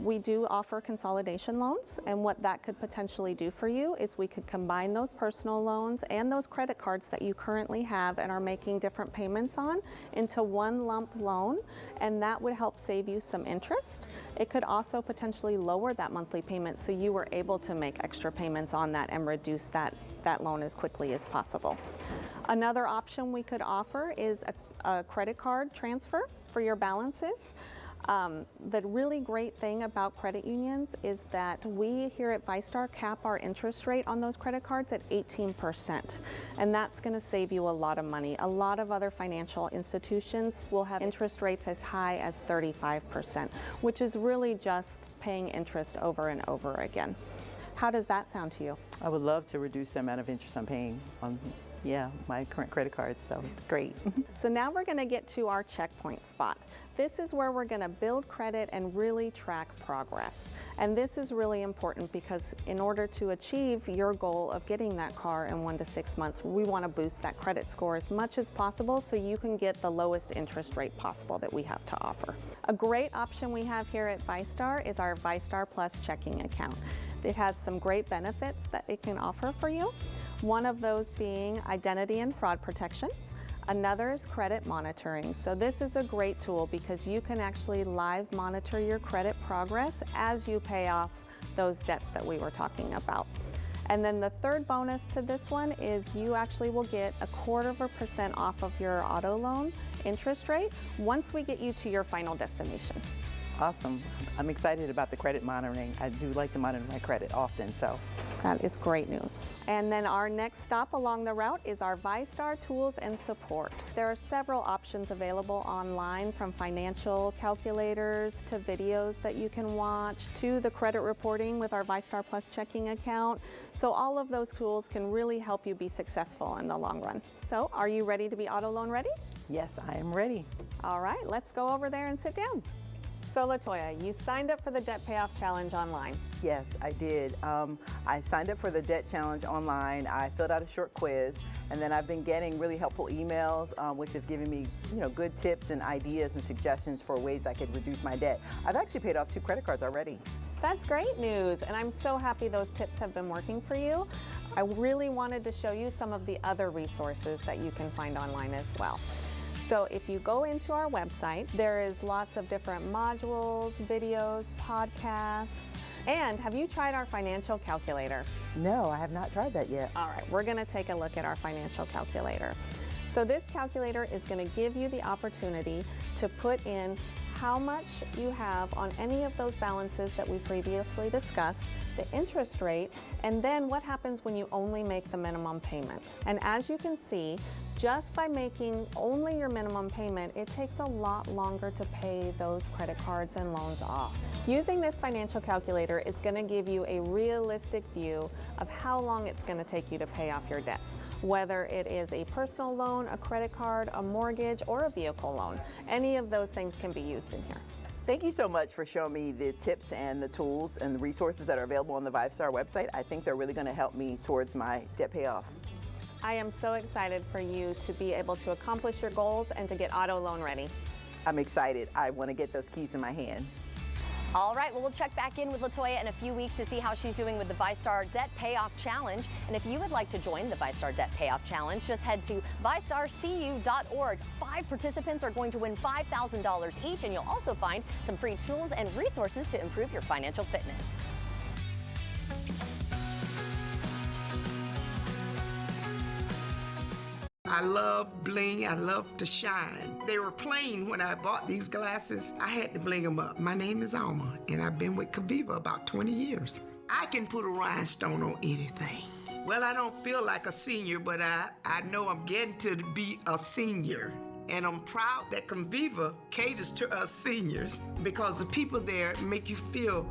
We do offer consolidation loans, and what that could potentially do for you is we could combine those personal loans and those credit cards that you currently have and are making different payments on into one lump loan, and that would help save you some interest. It could also potentially lower that monthly payment so you were able to make extra payments on that and reduce that loan as quickly as possible. Another option we could offer is a credit card transfer for your balances. The really great thing about credit unions is that we here at VyStar cap our interest rate on those credit cards at 18%, and that's going to save you a lot of money. A lot of other financial institutions will have interest rates as high as 35%, which is really just paying interest over and over again. How does that sound to you? I would love to reduce the amount of interest I'm paying on my current credit cards, so great. So now we're going to get to our checkpoint spot. This is where we're going to build credit and really track progress. And this is really important because in order to achieve your goal of getting that car in 1 to 6 months, we want to boost that credit score as much as possible so you can get the lowest interest rate possible that we have to offer. A great option we have here at VyStar is our VyStar Plus checking account. It has some great benefits that it can offer for you. One of those being identity and fraud protection. Another is credit monitoring. So this is a great tool because you can actually live monitor your credit progress as you pay off those debts that we were talking about. And then the third bonus to this one is you actually will get 0.25% off of your auto loan interest rate once we get you to your final destination. Awesome. I'm excited about the credit monitoring. I do like to monitor my credit often, so. That is great news. And then our next stop along the route is our VyStar Tools and Support. There are several options available online, from financial calculators to videos that you can watch to the credit reporting with our VyStar Plus checking account. So all of those tools can really help you be successful in the long run. So are you ready to be auto loan ready? Yes, I am ready. All right, let's go over there and sit down. So Latoya, you signed up for the Debt Payoff Challenge online. Yes, I did. I signed up for the Debt Challenge online. I filled out a short quiz, and then I've been getting really helpful emails, which have given me, good tips and ideas and suggestions for ways I could reduce my debt. I've actually paid off 2 credit cards already. That's great news, and I'm so happy those tips have been working for you. I really wanted to show you some of the other resources that you can find online as well. So if you go into our website, there is lots of different modules, videos, podcasts. And have you tried our financial calculator? No, I have not tried that yet. All right, we're going to take a look at our financial calculator. So this calculator is going to give you the opportunity to put in how much you have on any of those balances that we previously discussed, the interest rate, and then what happens when you only make the minimum payment. And as you can see, just by making only your minimum payment, it takes a lot longer to pay those credit cards and loans off. Using this financial calculator is going to give you a realistic view of how long it's going to take you to pay off your debts, whether it is a personal loan, a credit card, a mortgage, or a vehicle loan. Any of those things can be used in here. Thank you so much for showing me the tips and the tools and the resources that are available on the VyStar website. I think they're really going to help me towards my debt payoff. I am so excited for you to be able to accomplish your goals and to get auto loan ready. I'm excited. I want to get those keys in my hand. All right, well, we'll check back in with Latoya in a few weeks to see how she's doing with the VyStar Debt Payoff Challenge. And if you would like to join the VyStar Debt Payoff Challenge, just head to VyStarCU.org. 5 participants are going to win $5,000 each, and you'll also find some free tools and resources to improve your financial fitness. I love bling, I love to shine. They were plain when I bought these glasses. I had to bling them up. My name is Alma, and I've been with Conviva about 20 years. I can put a rhinestone on anything. Well, I don't feel like a senior, but I know I'm getting to be a senior. And I'm proud that Conviva caters to us seniors because the people there make you feel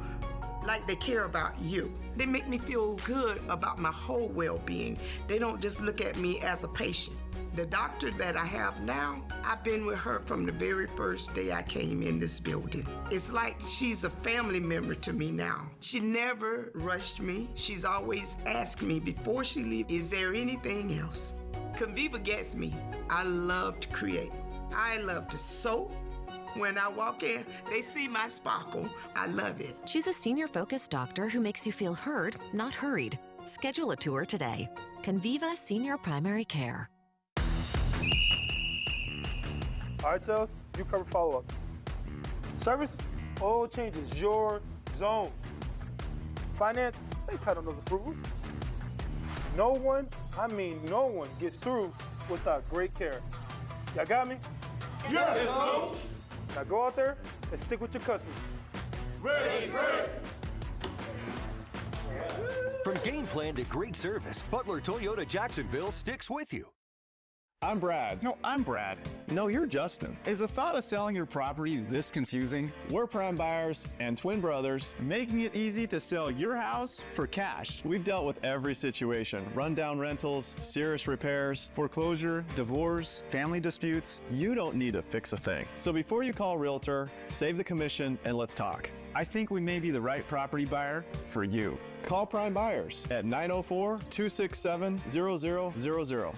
like they care about you. They make me feel good about my whole well-being. They don't just look at me as a patient. The doctor that I have now, I've been with her from the very first day I came in this building. It's like she's a family member to me now. She never rushed me. She's always asked me before she leaves, is there anything else? Conviva gets me. I love to create. I love to sew. When I walk in, they see my sparkle. I love it. Choose a senior-focused doctor who makes you feel heard, not hurried. Schedule a tour today. Conviva Senior Primary Care. All right, sales, you cover follow-up. Service, oil changes, your zone. Finance, stay tight on those approvals. No one, I mean no one, gets through without great care. Y'all got me? Yes, Coach. Now go out there and stick with your customers. Ready, great. From game plan to great service, Butler Toyota Jacksonville sticks with you. I'm Brad. No, I'm Brad. No, you're Justin. Is the thought of selling your property this confusing? We're prime buyers and twin brothers, making it easy to sell your house for cash. We've dealt with every situation: rundown rentals, serious repairs, foreclosure, divorce, family disputes. You don't need to fix a thing. So before you call a realtor, save the commission and let's talk. I think we may be the right property buyer for you. Call Prime Buyers at 904-267-0000.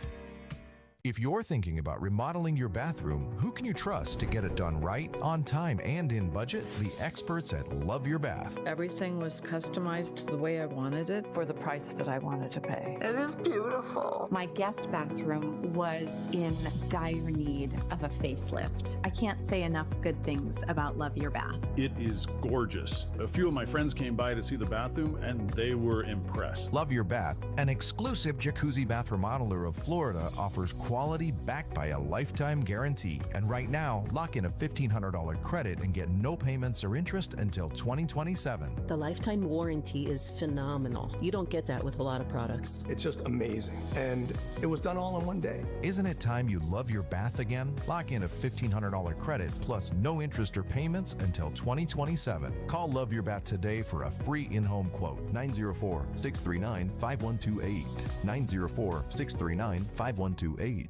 If you're thinking about remodeling your bathroom, who can you trust to get it done right, on time, and in budget? The experts at Love Your Bath. Everything was customized the way I wanted it for the price that I wanted to pay. It is beautiful. My guest bathroom was in dire need of a facelift. I can't say enough good things about Love Your Bath. It is gorgeous. A few of my friends came by to see the bathroom and they were impressed. Love Your Bath, an exclusive jacuzzi bath remodeler of Florida, offers quality backed by a lifetime guarantee. And right now, lock in a $1,500 credit and get no payments or interest until 2027. The lifetime warranty is phenomenal. You don't get that with a lot of products. It's just amazing. And it was done all in one day. Isn't it time you love your bath again? Lock in a $1,500 credit plus no interest or payments until 2027. Call Love Your Bath today for a free in-home quote. 904-639-5128. 904-639-5128.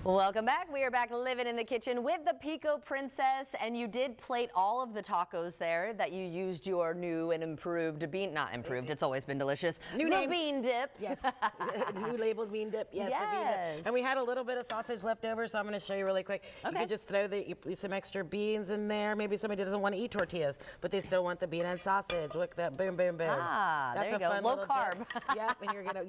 Welcome back. We are back living in the kitchen with the Pico Princess, and you did plate all of the tacos there that you used your new and improved bean, not improved, it's always been delicious, New the name. bean dip. Yes, new labeled bean dip. Yes, the bean dip. And we had a little bit of sausage left over, so I'm going to show you really quick. Okay. You could just throw some extra beans in there. Maybe somebody doesn't want to eat tortillas, but they still want the bean and sausage. Look at that, boom, boom, boom. Ah, that's there you a go, fun low little carb. Dip. Yep, and you're gonna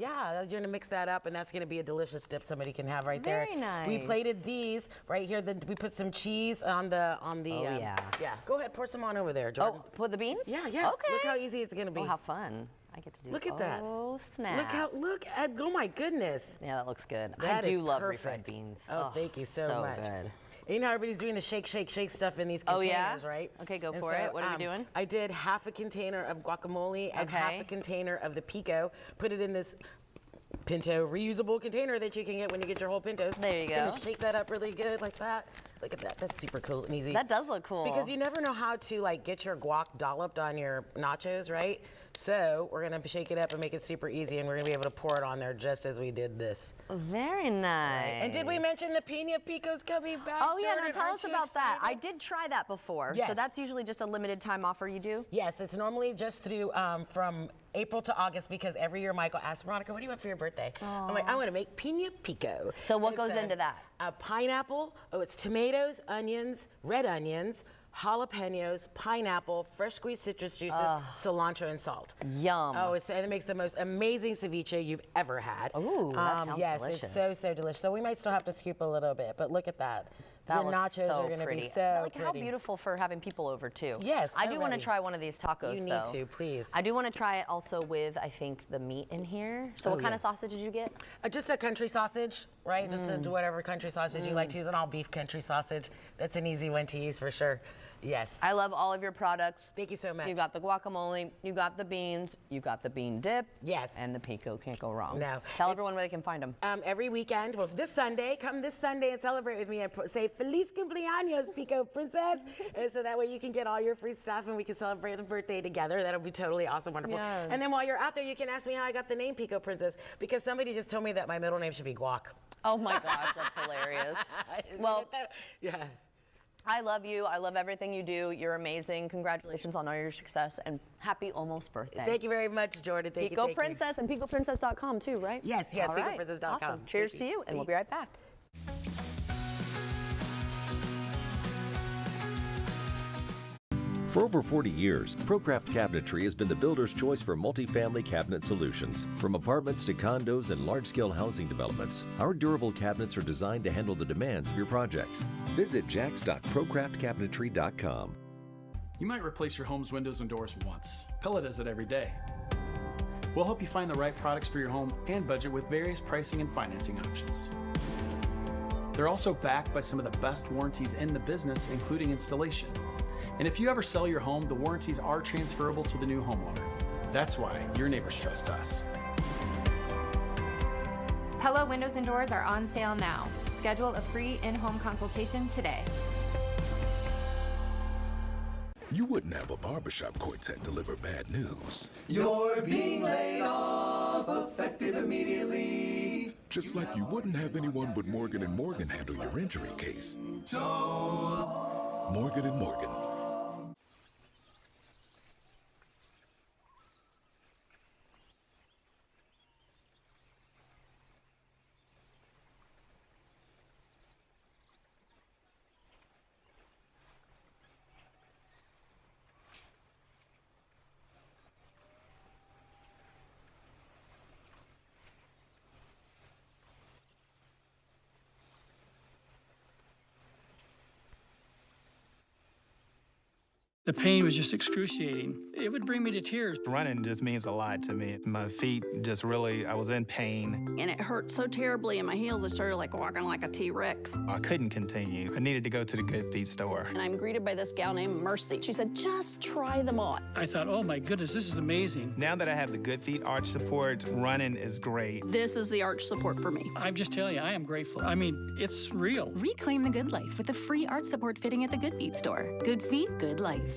mix that up, and that's gonna be a delicious dip somebody can have right there. Very nice. We plated these right here. We put some cheese on the. Yeah. Go ahead, pour some on over there, Jordan. Oh, put the beans? Yeah. Okay. Look how easy it's gonna be. Oh, how fun. I get to do Look at that. Oh, snap. Oh my goodness. Yeah, that looks good. That I do is love perfect. refried beans. Oh, thank you so much. Good. You know, everybody's doing the shake stuff in these containers, right? Okay, go for it. What are we doing? I did half a container of guacamole and half a container of the pico. Put it in this Pinto reusable container that you can get when you get your whole pintos. There you go. Gonna shake that up really good like that. Look at that. That's super cool and easy. That does look cool. Because you never know how to get your guac dolloped on your nachos, right? So we're gonna shake it up and make it super easy, and we're gonna be able to pour it on there just as we did this. Very nice. Right. And did we mention the pina pico's coming back? Oh yeah, Jordan? now tell us about that. I did try that before. Yes. So that's usually just a limited time offer you do? Yes, it's normally just through from April to August, because every year Michael asks, Veronica, what do you want for your birthday? I'm like, I want to make pina pico. So what goes into that? Pineapple. Oh, it's tomatoes, onions, red onions, jalapenos, pineapple, fresh squeezed citrus juices, cilantro, and salt. Yum. Oh, and it makes the most amazing ceviche you've ever had. Ooh, that sounds yes, delicious. it's so, so delicious. So we might still have to scoop a little bit, but look at that. That Your looks nachos so are going to pretty. be so Like, pretty. how beautiful for having people over, too. Yes, I so do want to ready. try one of these tacos, You need though. to, please. I do want to try it also with, I think, the meat in here. So what kind of sausage did you get? Just a country sausage, right? Just whatever country sausage you like to use, an all beef country sausage. That's an easy one to use for sure. Yes. I love all of your products. Thank you so much. You got the guacamole, you got the beans, you got the bean dip. Yes. And the pico, can't go wrong. No. Tell everyone where they can find them. Every weekend, well, this Sunday, come this Sunday and celebrate with me and say Feliz cumpleaños, Pico Princess. And so that way you can get all your free stuff and we can celebrate the birthday together. That'll be totally awesome, wonderful. Yes. And then while you're out there, you can ask me how I got the name Pico Princess, because somebody just told me that my middle name should be Guac. Oh my gosh, that's hilarious. Well, yeah. I love you. I love everything you do. You're amazing. Congratulations on all your success and happy almost birthday. Thank you very much, Jordan. Thank Pico you. Princess and PicoPrincess.com too, right? Yes, All right. PicoPrincess.com. Awesome. Cheers to you, and we'll be right back. For over 40 years, ProCraft Cabinetry has been the builder's choice for multifamily cabinet solutions. From apartments to condos and large-scale housing developments, our durable cabinets are designed to handle the demands of your projects. Visit jax.procraftcabinetry.com. You might replace your home's windows and doors once. Pella does it every day. We'll help you find the right products for your home and budget with various pricing and financing options. They're also backed by some of the best warranties in the business, including installation. And if you ever sell your home, the warranties are transferable to the new homeowner. That's why your neighbors trust us. Pella windows and doors are on sale now. Schedule a free in-home consultation today. You wouldn't have a barbershop quartet deliver bad news. You're being laid off, effective immediately. Just like you wouldn't have anyone but Morgan & Morgan handle your injury case. Morgan & Morgan. The pain was just excruciating. It would bring me to tears. Running just means a lot to me. My feet just really, I was in pain. And it hurt so terribly in my heels, I started like walking like a T-Rex. I couldn't continue. I needed to go to the Good Feet store. And I'm greeted by this gal named Mercy. She said, just try them on. I thought, oh my goodness, this is amazing. Now that I have the Good Feet arch support, running is great. This is the arch support for me. I'm just telling you, I am grateful. I mean, it's real. Reclaim the good life with a free arch support fitting at the Good Feet store. Good feet, good life.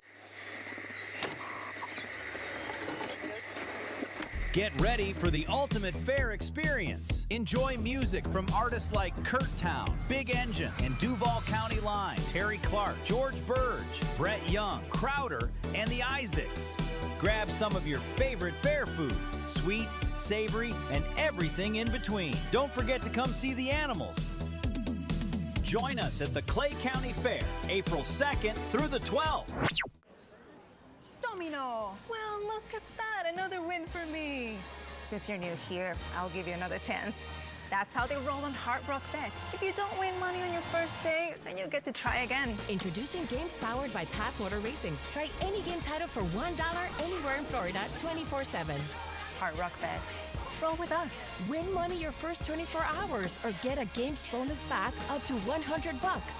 Get ready for the ultimate fair experience. Enjoy music from artists like Kurt Town, Big Engine, and Duval County Line, Terry Clark, George Burge, Brett Young, Crowder, and the Isaacs. Grab some of your favorite fair food, sweet, savory, and everything in between. Don't forget to come see the animals. Join us at the Clay County Fair, April 2nd through the 12th. Domino! Well, look at that, another win for me. Since you're new here, I'll give you another chance. That's how they roll on Hard Rock Bet. If you don't win money on your first day, then you get to try again. Introducing games powered by Pass Motor Racing. Try any game title for $1 anywhere in Florida, 24/7. Hard Rock Bet. Roll with us. Win money your first 24 hours or get a games bonus back up to $100.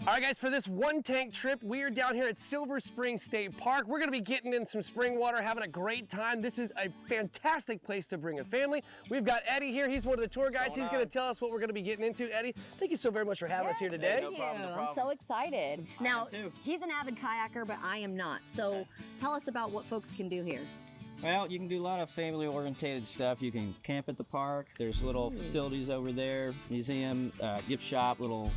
All right, guys, for this one tank trip, we are down here at Silver Spring State Park. We're gonna be getting in some spring water, having a great time. This is a fantastic place to bring a family. We've got Eddie here. He's one of the tour guides. He's gonna tell us what we're gonna be getting into. Eddie, thank you so very much for having us here today. Thank you. I'm so excited. Now, he's an avid kayaker, but I am not. So tell us about what folks can do here. Well, you can do a lot of family-oriented stuff. You can camp at the park. There's little facilities over there, museum, gift shop, little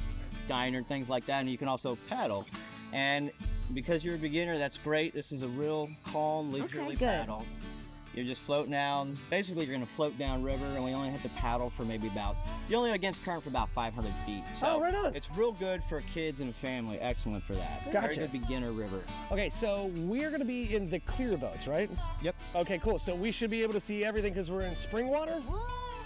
diner, things like that. And you can also paddle. And because you're a beginner, that's great. This is a real calm, leisurely paddle. You're just floating down. Basically, you're gonna float down river, and we only have to paddle for maybe you're only against current for about 500 feet. So right on. It's real good for kids and family. Excellent for that. Gotcha. Very good beginner river. Okay, so we're gonna be in the clear boats, right? Yep. Okay, cool. So we should be able to see everything because we're in spring water?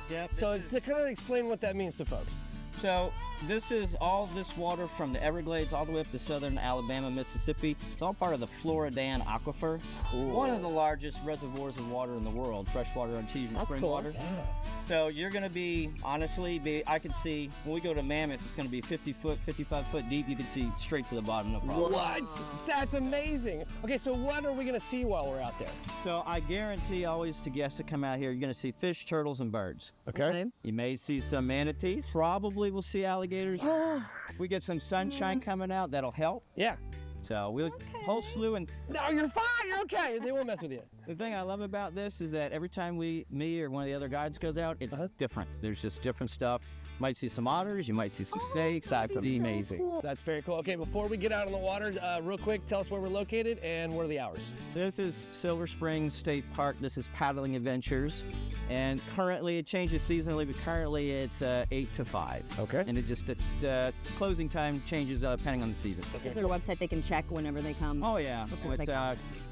Yep. So to kind of explain what that means to folks. So this is all this water from the Everglades all the way up to southern Alabama, Mississippi. It's all part of the Floridan Aquifer, one of the largest reservoirs of water in the world, freshwater artesian spring water. Yeah. So you're going to be, honestly, I can see, when we go to Mammoth, it's going to be 50 foot, 55 foot deep. You can see straight to the bottom, no problem. What? That's amazing. Okay, so what are we going to see while we're out there? So I guarantee always to guests that come out here, you're going to see fish, turtles, and birds. Okay. You may see some manatees. Probably we'll see alligators. If we get some sunshine coming out, that'll help. Yeah. So we'll whole slew and. No, you're fine. You're okay. They won't mess with you. The thing I love about this is that every time me or one of the other guides goes out, it's different. There's just different stuff. Might see some otters, you might see some snakes. That's amazing. Cool. That's very cool. Okay, before we get out on the water, real quick, tell us where we're located and what are the hours? This is Silver Spring State Park. This is Paddling Adventures. And currently, it changes seasonally, but currently it's 8 to 5. Okay. And it just, the closing time changes depending on the season. Is there a website they can check whenever they come? Oh, yeah. With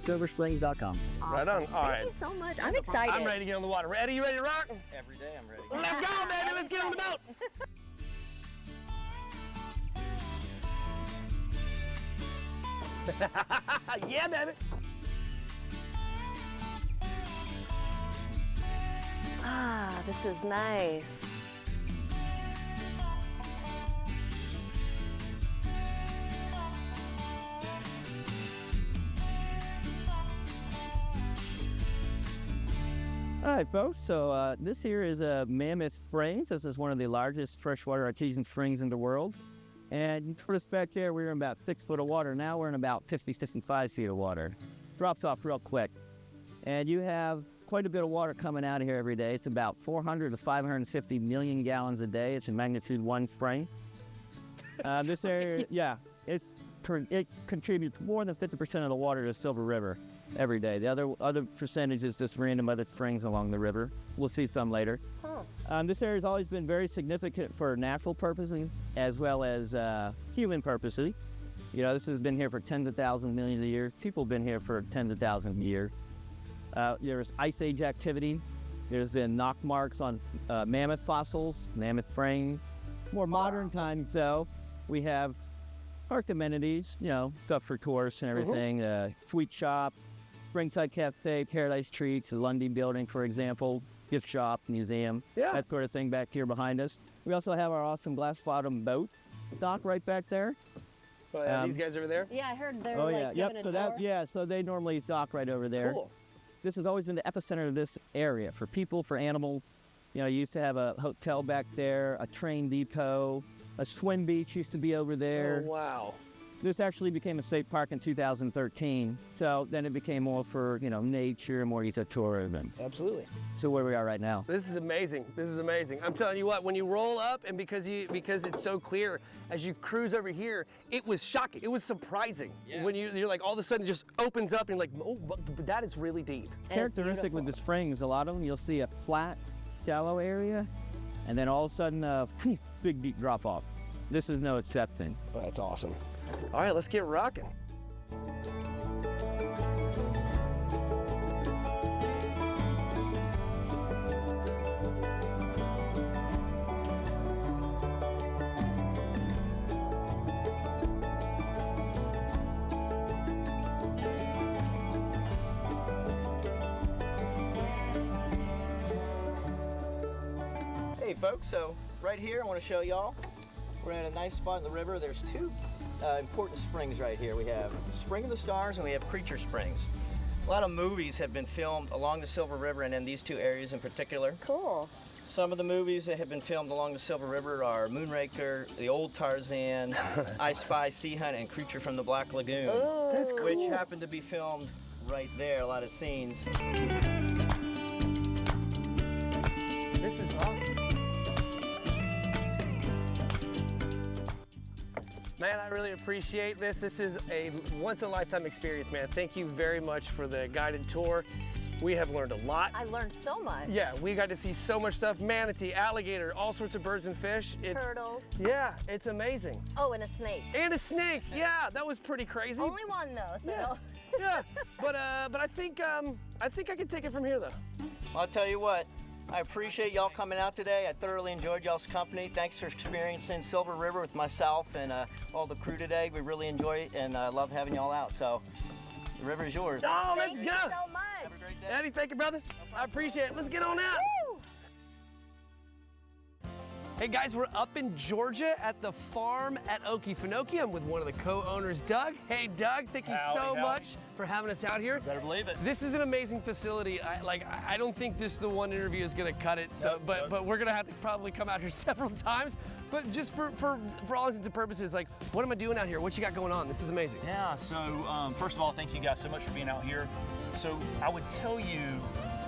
silversprings.com. Right on. All right. Thank you so much. I'm excited. I'm ready to get on the water. Eddie, you ready to rock? Every day I'm ready. Let's go, baby. Let's get on the boat. Yeah, baby. Ah, this is nice. All right, folks, so this here is Mammoth Springs. This is one of the largest freshwater artesian springs in the world. And for the back here, we were in about 6 foot of water. Now we're in about 50, 65 feet of water. Drops off real quick. And you have quite a bit of water coming out of here every day. It's about 400 to 550 million gallons a day. It's a magnitude 1 spring. This area, yeah, it contributes more than 50% of the water to Silver River every day. The other percentage is just random other springs along the river. We'll see some later. This area has always been very significant for natural purposes as well as human purposes. You know, this has been here for tens of thousands, millions of years. People have been here for tens of thousands of years. There's ice age activity. There's been knock marks on mammoth fossils, mammoth frames. More modern times, though, we have park amenities, you know, stuff for tourists and everything. Sweet shop, Springside Cafe, Paradise Treats, the Lundy Building, for example, gift shop, museum, that sort of thing back here behind us. We also have our awesome glass bottom boat dock right back there. These guys over there? Yeah, I heard they're so they normally dock right over there. Cool. This has always been the epicenter of this area for people, for animals. You know, you used to have a hotel back there, a train depot, a swim beach used to be over there. Oh, wow. This actually became a state park in 2013. So then it became more for, you know, nature, more ecotourism. Absolutely. So where we are right now. This is amazing. This is amazing. I'm telling you what, when you roll up and because it's so clear, as you cruise over here, it was shocking. It was surprising. Yeah. When you're like all of a sudden it just opens up and you're like, oh, that is really deep. Characteristic with the springs, a lot of them, you'll see a flat, shallow area, and then all of a sudden a big deep drop off. This is no exception. Oh, that's awesome. All right, let's get rocking. Hey folks, so right here I want to show y'all, we're at a nice spot in the river. There's 2 important springs right here. We have Spring of the Stars and we have Creature Springs. A lot of movies have been filmed along the Silver River and in these two areas in particular. Cool. Some of the movies that have been filmed along the Silver River are Moonraker, The Old Tarzan, I Spy, Sea Hunt, and Creature from the Black Lagoon. Oh, that's cool. Which happened to be filmed right there, a lot of scenes. This is awesome. Man, I really appreciate this. This is a once-in-a-lifetime experience, man. Thank you very much for the guided tour. We have learned a lot. I learned so much. Yeah, we got to see so much stuff. Manatee, alligator, all sorts of birds and fish. Turtles. Yeah, it's amazing. Oh, and a snake. And a snake, yeah, that was pretty crazy. Only one though, so. Yeah, yeah. But I think I can take it from here though. Well, I'll tell you what, I appreciate y'all coming out today. I thoroughly enjoyed y'all's company. Thanks for experiencing Silver River with myself and all the crew today. We really enjoy it, and I love having y'all out. So, the river is yours. Oh, let's Thank go. you so much. Have a great day. Eddie, thank you, brother. I appreciate it. Let's get on out. Woo! Hey guys, we're up in Georgia at the farm at Okefenokee. I'm with one of the co-owners, Doug. Hey Doug, thank you so much for having us out here. Better believe it. This is an amazing facility. I don't think this the one interview is gonna cut it. So, but we're gonna have to probably come out here several times. But just for all intents and purposes, like, what am I doing out here? What you got going on? This is amazing. Yeah. So first of all, thank you guys so much for being out here. So I would tell you,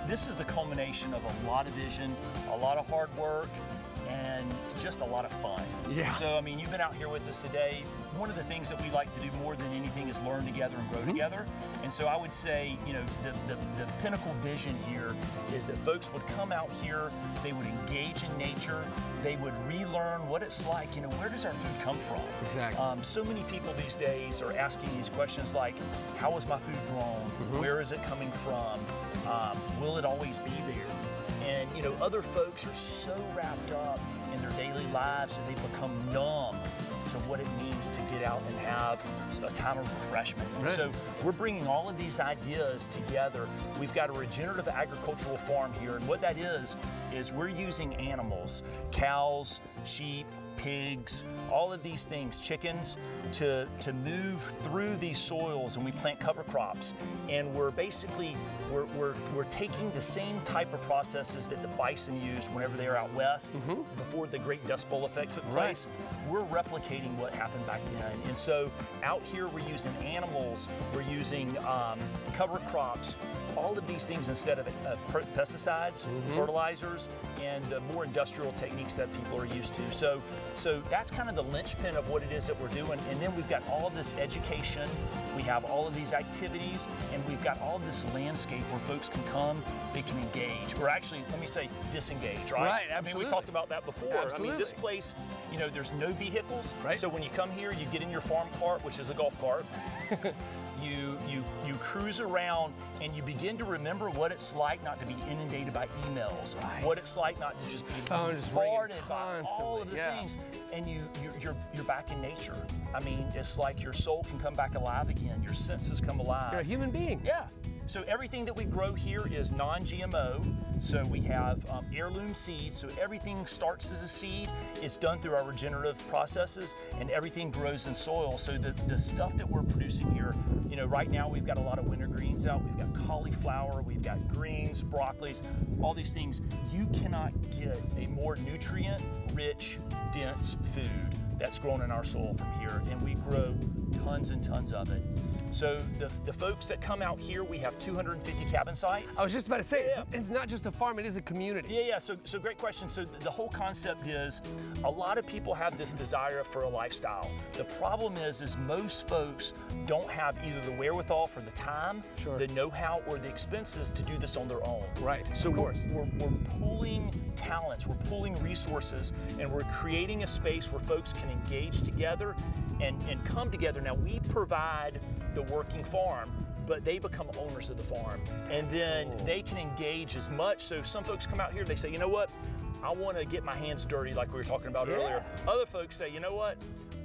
this is the culmination of a lot of vision, a lot of hard work, and just a lot of fun. Yeah. So, I mean, you've been out here with us today. One of the things that we like to do more than anything is learn together and grow together. And so I would say, you know, the pinnacle vision here is that folks would come out here, they would engage in nature, they would relearn what it's like, you know, where does our food come from? Exactly. So many people these days are asking these questions like, how is my food grown? Where is it coming from? Will it always be there? And you know, other folks are so wrapped up in their daily lives that they've become numb to what it means to get out and have a time of refreshment. And so we're bringing all of these ideas together. We've got a regenerative agricultural farm here, and what that is we're using animals, cows, sheep, pigs, all of these things, chickens, to move through these soils, and we plant cover crops. And we're basically, we're taking the same type of processes that the bison used whenever they were out west, before the Great Dust Bowl effect took place. We're replicating what happened back then. And so out here we're using animals, we're using cover crops, all of these things instead of pesticides, fertilizers, and more industrial techniques that people are used to. So that's kind of the linchpin of what it is that we're doing. And then we've got all of this education, we have all of these activities, and we've got all of this landscape where folks can come, they can engage, or actually, let me say, disengage, right? Right, absolutely. I mean, we talked about that before. Absolutely. I mean, this place, you know, there's no vehicles. Right. So when you come here, you get in your farm cart, which is a golf cart. You cruise around and you begin to remember what it's like not to be inundated by emails, what it's like not to just be bombarded by all of the things, and you're back in nature. I mean, it's like your soul can come back alive again. Your senses come alive. You're a human being. Yeah. So everything that we grow here is non-GMO. So we have heirloom seeds. So everything starts as a seed. It's done through our regenerative processes, and everything grows in soil. So the stuff that we're producing here, you know, right now we've got a lot of winter greens out. We've got cauliflower, we've got greens, broccolis, all these things. You cannot get a more nutrient-rich, dense food that's grown in our soil from here, and we grow tons and tons of it. So the folks that come out here, we have 250 cabin sites. I was just about to say, it's not just a farm, it is a community. Yeah. So great question. So the whole concept is, a lot of people have this desire for a lifestyle. The problem is most folks don't have either the wherewithal for the time, the know-how, or the expenses to do this on their own. Right. So we're pooling talents, we're pooling resources, and we're creating a space where folks can engage together and come together. Now, we provide the working farm, but they become owners of the farm, and then they can engage as much. So some folks come out here, they say, you know what, I want to get my hands dirty like we were talking about earlier. Other folks say, you know what?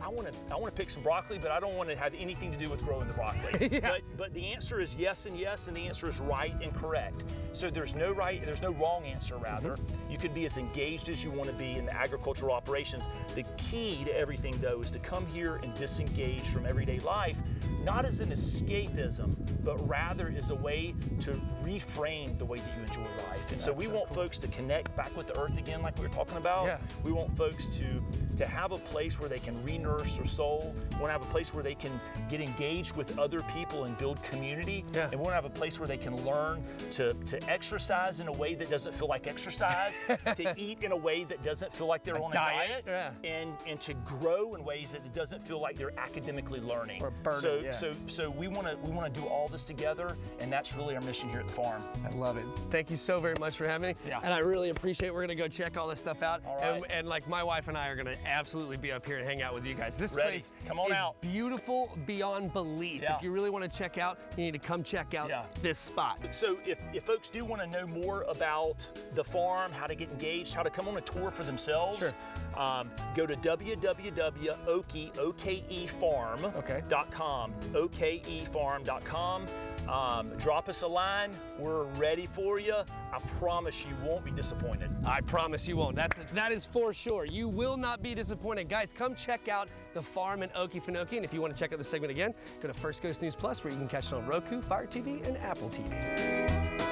I want to pick some broccoli, but I don't want to have anything to do with growing the broccoli. But the answer is yes and yes, and the answer is right and correct. So there's no wrong answer, rather. You could be as engaged as you want to be in the agricultural operations. The key to everything, though, is to come here and disengage from everyday life, not as an escapism, but rather as a way to reframe the way that you enjoy life. And so we want folks to connect back with the earth again, like we were talking about. We want folks to have a place where they can re-nourish their soul. We want to have a place where they can get engaged with other people and build community. And we want to have a place where they can learn to exercise in a way that doesn't feel like exercise, to eat in a way that doesn't feel like they're on a diet, and to grow in ways that it doesn't feel like they're academically learning. Or burning, so we want to do all this together, and that's really our mission here at the farm. I love it. Thank you so very much for having me. And I really appreciate it. We're going to go check all this stuff out. All right. And like my wife and I are going to absolutely be up here and hang out with you guys. This Ready. place Come on is out. beautiful beyond belief. If you really want to check out, you need to come check out this spot. So if folks do want to know more about the farm, how to get engaged, how to come on a tour for themselves, go to www.okefarm.com. okefarm.com. Drop us a line. We're ready for you. I promise you won't be disappointed. I promise you won't. That is for sure. You will not be disappointed. Guys, come check out the farm in Okefenokee. And if you want to check out the segment again, go to First Coast News Plus, where you can catch it on Roku, Fire TV, and Apple TV.